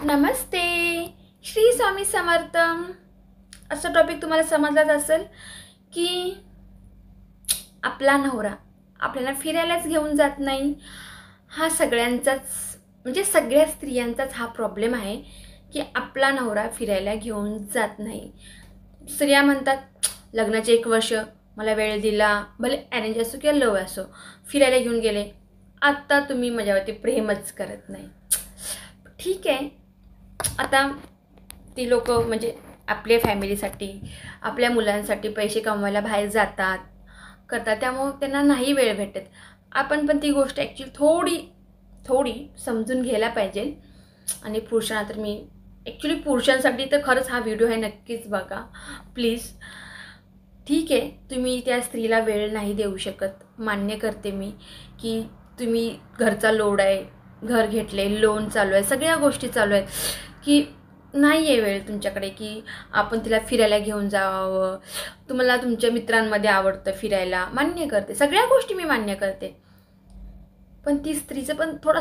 नमस्ते. श्री स्वामी समर्थ. असा टॉपिक तुम्हाला समजलाच असेल की आपला नवरा आपल्याला फिरायलाच घेऊन जात नाही. हा सगळ्यांचाच म्हणजे सगळ्या स्त्रियांचाच हा प्रॉब्लेम आहे की आपला नवरा फिरायला घेऊन जात नाही. स्त्रिया म्हणतात लग्नाचे 1 वर्ष मला वेळ दिला, भले अरेंज असो किंवा लव असो, फिरायला घेऊन गेले, आता तुम्ही माझ्यावरती प्रेमच करत नाही. ठीक आहे, आता ती लोक म्हणजे आपल्या फॅमिलीसाठी आपल्या मुलांसाठी पैसे कमवायला बाहेर जातात करतात, त्यामुळे त्यांना नाही वेळ भेटत. आपण पण ती गोष्ट ॲक्च्युली थोडी समजून घ्यायला पाहिजे. आणि पुरुषांना तर मी ॲक्च्युली पुरुषांसाठी तर खरंच हा व्हिडिओ आहे, नक्कीच बघा प्लीज. ठीक आहे, तुम्ही त्या स्त्रीला वेळ नाही देऊ शकत, मान्य करते मी की तुम्ही घरचा लोड आहे, घर घेतले, लोन चालू आहे, सगळ्या गोष्टी चालू आहेत की नाही आहे वेळ तुमच्याकडे की आपण तिला फिरायला घेऊन जावं. तुम्हाला तुमच्या मित्रांमध्ये आवडतं फिरायला, मान्य करते, सगळ्या गोष्टी मी मान्य करते. पण ती स्त्रीचं पण थोडा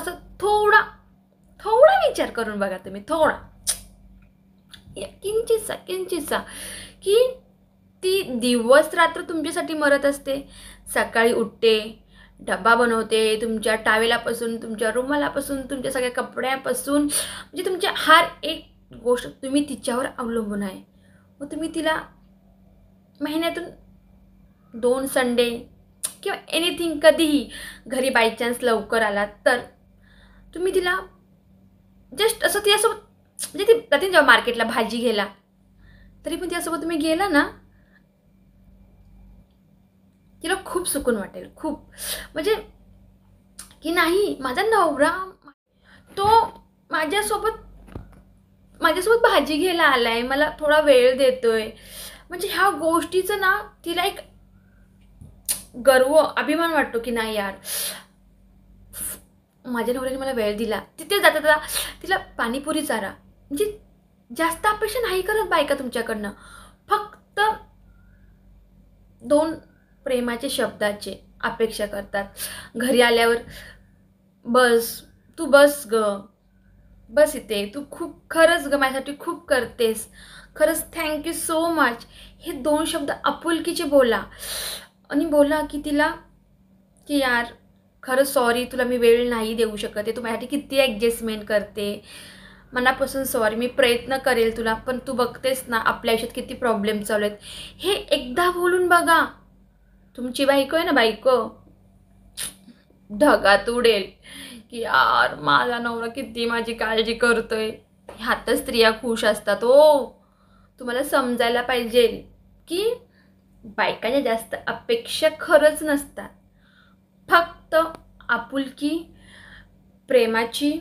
विचार करून बघा तुम्ही, थोडा किंचितसा की ती दिवस रात्र तुमच्यासाठी मरत असते. सकाळी उठते, डब्बा बनवते, तुमच्या टावेलापासून, तुमच्या रुमालापासून, तुमच्या सगळ्या कपड्यापासून, म्हणजे तुमच्या हर एक गोष्ट तुम्ही तिच्यावर अवलंबून आहे. मग तुम्ही तिला महिन्यातून 2 संडे किंवा एनिथिंग कधीही घरी बाय चान्स लवकर आलात तर तुम्ही तिला जस्ट असं तिच्यासोबत म्हणजे ती जाते जेव्हा मार्केटला भाजी घ्यायला, तरी पण तिच्यासोबत तुम्ही गेला ना, तिला खूप सुकून वाटेल, खूप म्हणजे की नाही माझा नवरा तो माझ्यासोबत भाजी घ्यायला आलाय, मला थोडा वेळ देतोय. म्हणजे ह्या गोष्टीचं ना तिला एक गर्व, अभिमान वाटतो की नाही यार, माझ्या नवऱ्याने मला वेळ दिला. तिथे जाता तिला पाणीपुरी चारा, म्हणजे जास्त अपेक्षा नाही करत बायका तुमच्याकडनं. फक्त 2 प्रेमाचे शब्दाचे अपेक्षा करतात. घरी आल्यावर तू बस ग, बस इथे, तू खूप खरंच ग माझ्यासाठी खूप करतेस, खरंच थँक्यू सो मच. हे 2 शब्द आपुलकीचे बोला. आणि बोला की तिला की यार खरंच सॉरी, तुला मी वेळ नाही देऊ शकत आहे, तू माझ्यासाठी किती ॲडजस्टमेंट करते, मनापासून सॉरी, मी प्रयत्न करेल तुला, पण तू बघतेस ना आपल्या आयुष्यात किती प्रॉब्लेम चालू आहेत. हे एकदा बोलून बघा. तुमची बायको आहे ना, बायको ढगात उडेल की यार माझा नवरा किती माझी काळजी करतोय. ह्यातच स्त्रिया खुश असतात. हो, तुम्हाला समजायला पाहिजे की बायकाच्या जास्त अपेक्षा खरंच नसतात. फक्त आपुलकी, प्रेमाची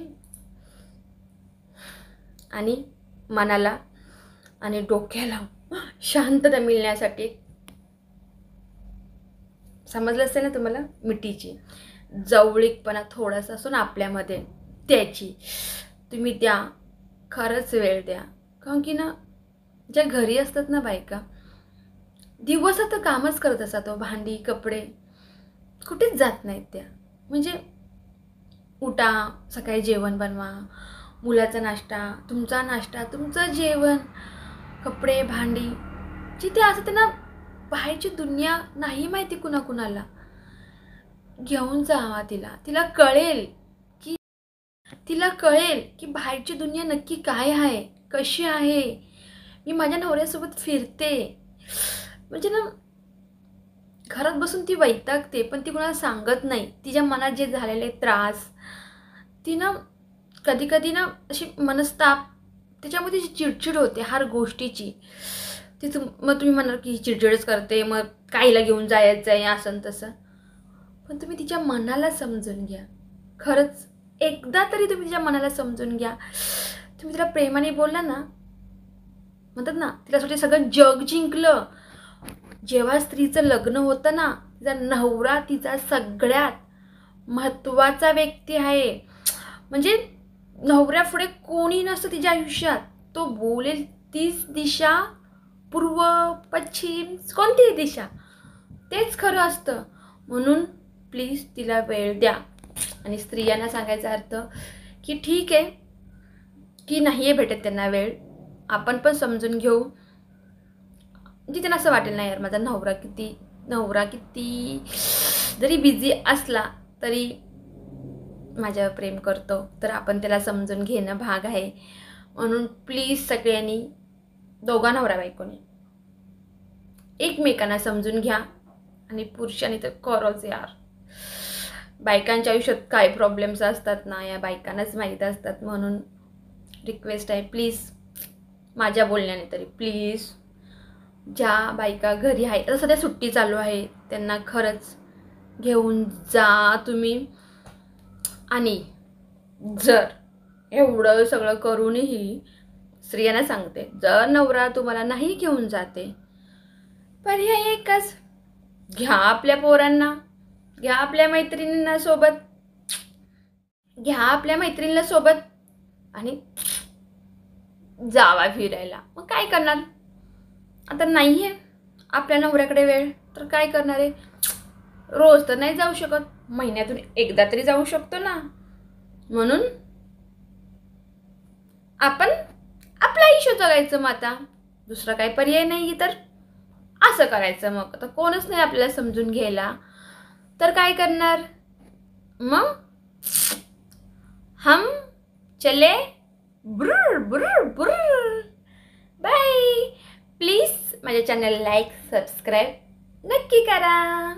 आणि मनाला आणि डोक्याला शांतता मिळण्यासाठी, समजलं असेल ना तुम्हाला, मिठीची जवळीकपणा थोडासा असतो ना आपल्यामध्ये, त्याची तुम्ही द्या, खरंच वेळ द्या. कारण की ना ज्या घरी असतात ना बायका, दिवसात कामच करत असतात, भांडी कपडे कुठेच जात नाहीत त्या. म्हणजे उठा, सकाळी जेवण बनवा, मुलाचा नाश्ता, तुमचं जेवण, कपडे भांडी, जिथे असं त्यांना बाहेरची दुनिया नाही माहिती कुणाकुणाला. घेऊन जावा तिला कळेल की बाहेरची दुनिया नक्की काय आहे, कशी आहे. मी माझ्या नवऱ्यासोबत फिरते, म्हणजे ना घरात बसून ती वैतागते, पण ती कोणाला सांगत नाही तिच्या मनात जे झालेले त्रास. ती ना कधी ना अशी मनस्ताप, त्याच्यामध्ये चिडचिड होते हर गोष्टीची. मग तुम्ही म्हणाल की चिडचिडच करते, मग काहीला घेऊन जायचं आहे असं तसं. पण तुम्ही तिच्या मनाला समजून घ्या. खरंच एकदा तरी तुम्ही तिच्या मनाला समजून घ्या. तुम्ही तिला प्रेमाने बोलला ना, म्हणतात ना तिच्यासाठी सगळं जग जिंकलं. जेव्हा स्त्रीचं लग्न होतं ना, तिचा नवरा तिचा सगळ्यात महत्त्वाचा व्यक्ती आहे. म्हणजे नवऱ्यापुढे कोणी नसतं तिच्या आयुष्यात. तो बोलेल तीच दिशा, पूर्व पश्चिम कोणतीही दिशा, तेच खरं असतं. म्हणून प्लीज तिला वेळ द्या. आणि स्त्रियांना सांगायचा अर्थ की ठीक आहे, की नाही आहे भेटत त्यांना वेळ, आपण पण समजून घेऊ. म्हणजे त्यांना असं वाटेल नाही यार माझा नवरा किती जरी बिझी असला तरी माझ्यावर प्रेम करतो, तर आपण त्याला समजून घेणं भाग आहे. म्हणून प्लीज सगळ्यांनी दोघा नवरा बायकोनी एकमेकांना समजून घ्या. आणि पुरुषांनी तर खरंच यार, बायकांच्या आयुष्यात काय प्रॉब्लेम्स असतात ना, या बायकांनाच माहीत असतात. म्हणून रिक्वेस्ट आहे प्लीज, माझ्या बोलण्याने तरी प्लीज, ज्या बायका घरी आहेत, आता सध्या सुट्टी चालू आहे, त्यांना खरंच घेऊन जा तुम्ही. आणि जर एवढं सगळं करूनही स्त्रियांना सांगते, जर नवरा तुम्हाला नाही घेऊन जाते, पर्याय एकच, घ्या आपल्या पोरांना, घ्या आपल्या मैत्रिणींना सोबत आणि जावा फिरायला. मग काय करणार, आता नाही आहे आपल्या नवऱ्याकडे वेळ तर काय करणार आहे. रोज तर नाही जाऊ शकत, महिन्यातून एकदा तरी जाऊ शकतो ना. म्हणून आपण आपलं आयुष्य जगायचं. मग आता दुसरा काही पर्याय नाही तर असं करायचं. मग आता कोणच नाही आपल्याला समजून घ्यायला, तर काय करणार. मग हम चले बुर बुर बुर. बाय. प्लीज माझ्या चॅनल लाईक सबस्क्राईब नक्की करा.